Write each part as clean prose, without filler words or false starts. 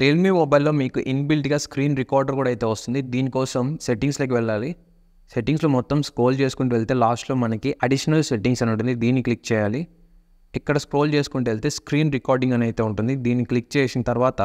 Realme మొబైల్లో మీకు ఇన్‌బిల్ట్‌గా screen recorder కూడా అయితే వస్తుంది. దీనికోసం సెట్టింగ్స్‌లోకి వెళ్ళాలి. సెట్టింగ్స్‌లో మొత్తం స్క్రోల్ చేసుకుంటూ వెళ్తే లాస్ట్‌లో మనకి అడిషనల్ సెట్టింగ్స్ అని ఉంటుంది. దీన్ని క్లిక్ చేయాలి. ఇక్కడ స్క్రోల్ చేసుకుంటూ వెళ్తే స్క్రీన్ రికార్డింగ్ అని అయితే ఉంటుంది. దీన్ని క్లిక్ చేసిన తర్వాత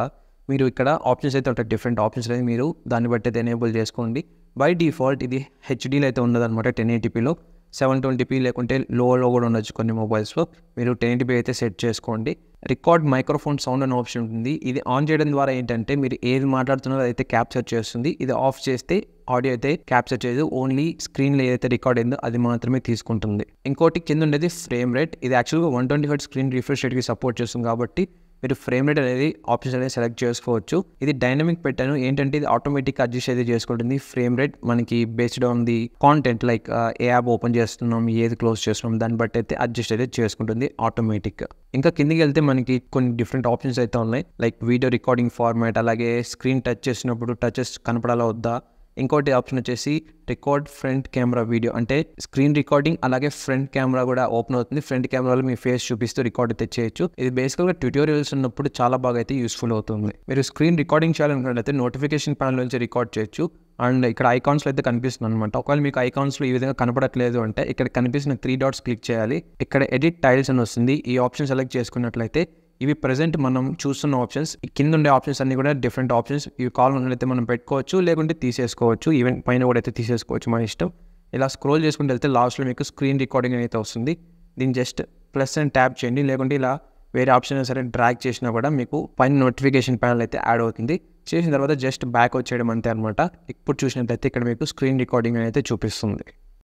మీరు ఇక్కడ ఆప్షన్స్ అయితే ఉంటాయి. డిఫరెంట్ ఆప్షన్స్ అనేది మీరు దాన్ని బట్టి అయితే ఎనేబుల్ చేసుకోండి. బై డిఫాల్ట్ ఇది హెచ్‌డీలో అయితే ఉండదన్నమాట 1080pలో. 720p లేకుంటే లోలో కూడా ఉండొచ్చు కొన్ని మొబైల్స్లో. మీరు 1080p అయితే సెట్ చేసుకోండి. రికార్డ్ మైక్రోఫోన్ సౌండ్ అనే ఆప్షన్ ఉంటుంది. ఇది ఆన్ చేయడం ద్వారా ఏంటంటే మీరు ఏది మాట్లాడుతున్నారో అదైతే క్యాప్చర్ చేస్తుంది. ఇది ఆఫ్ చేస్తే ఆడియో అయితే క్యాప్చర్ చేయదు. ఓన్లీ స్క్రీన్లో ఏదైతే రికార్డ్ అయిందో అది మాత్రమే తీసుకుంటుంది. ఇంకోటి కింద ఉండేది ఫ్రేమ్ రేట్. ఇది యాక్చువల్గా 120Hz స్క్రీన్ రిఫ్రెష్ రేట్కి సపోర్ట్ చేస్తుంది కాబట్టి మీరు ఫ్రేమ్ రేట్ అనేది ఆప్షన్ అనేది సెలెక్ట్ చేసుకోవచ్చు. ఇది డైనమిక్ పెట్టాను. ఏంటంటే ఇది ఆటోమేటిక్గా అడ్జస్ట్ అయితే చేసుకుంటుంది. ఫ్రేమ్ రేట్ మనకి based on the content like A app open చేస్తున్నాం, ఏది క్లోజ్ చేస్తున్నాం దాన్ని బట్టి అయితే అడ్జస్ట్ అయితే చేసుకుంటుంది ఆటోమేటిక్గా. ఇంకా కిందికి వెళ్తే మనకి కొన్ని డిఫరెంట్ ఆప్షన్స్ అయితే ఉన్నాయి. లైక్ వీడియో రికార్డింగ్ ఫార్మాట్, అలాగే స్క్రీన్ టచ్ చేసినప్పుడు టచెస్ కనపడాలా వద్దా. ఇంకోటి ఆప్షన్ వచ్చేసి రికార్డ్ ఫ్రంట్ కెమెరా వీడియో, అంటే స్క్రీన్ రికార్డింగ్ అలాగే ఫ్రంట్ కెమెరా కూడా ఓపెన్ అవుతుంది. ఫ్రంట్ కెమెరాలో మీ ఫేస్ చూపిస్తూ రికార్డ్ అయితే చేయొచ్చు. ఇది బేసికల్గా ట్యూటోరియల్స్ ఉన్నప్పుడు చాలా బాగా అయితే యూస్ఫుల్ అవుతుంది. మీరు స్క్రీన్ రికార్డింగ్ చేయాలనుకున్నట్లయితే నోటిఫికేషన్ ప్యానల్ నుంచి రికార్డ్ చేయొచ్చు. అండ్ ఇక్కడ ఐకాన్స్లో అయితే కనిపిస్తుంది అనమాట. ఒకవేళ మీకు ఐకాన్స్లో ఈ విధంగా కనపడట్లేదు అంటే ఇక్కడ కనిపిస్తున్న 3 డాట్స్ క్లిక్ చేయాలి. ఇక్కడ ఎడిట్ టైల్స్ అని వస్తుంది. ఈ ఆప్షన్ సెలెక్ట్ చేసుకున్నట్లయితే ఇవి ప్రజెంట్ మనం చూస్తున్న ఆప్షన్స్. కింద ఉండే ఆప్షన్స్ అన్ని కూడా డిఫరెంట్ ఆప్షన్స్. ఇవి కావాలన్నట్లయితే మనం పెట్టుకోవచ్చు, లేకుంటే తీసేసుకోవచ్చు. ఈవెన్ పైన కూడా అయితే తీసేసుకోవచ్చు, మన ఇష్టం. ఇలా స్క్రోల్ చేసుకుంటూ వెళ్తే లాస్ట్లో మీకు స్క్రీన్ రికార్డింగ్ అయితే వస్తుంది. దీన్ని జస్ట్ ప్లస్ అని ట్యాప్ చేయండి, లేకుంటే ఇలా వేరే ఆప్షన్ సరే డ్రాగ్ చేసినా కూడా మీకు పైన నోటిఫికేషన్ ప్యానల్ అయితే యాడ్ అవుతుంది. చేసిన తర్వాత జస్ట్ బ్యాక్ వచ్చేయడం అంతే అనమాట. ఇప్పుడు చూసినట్లయితే ఇక్కడ మీకు స్క్రీన్ రికార్డింగ్ అయితే చూపిస్తుంది.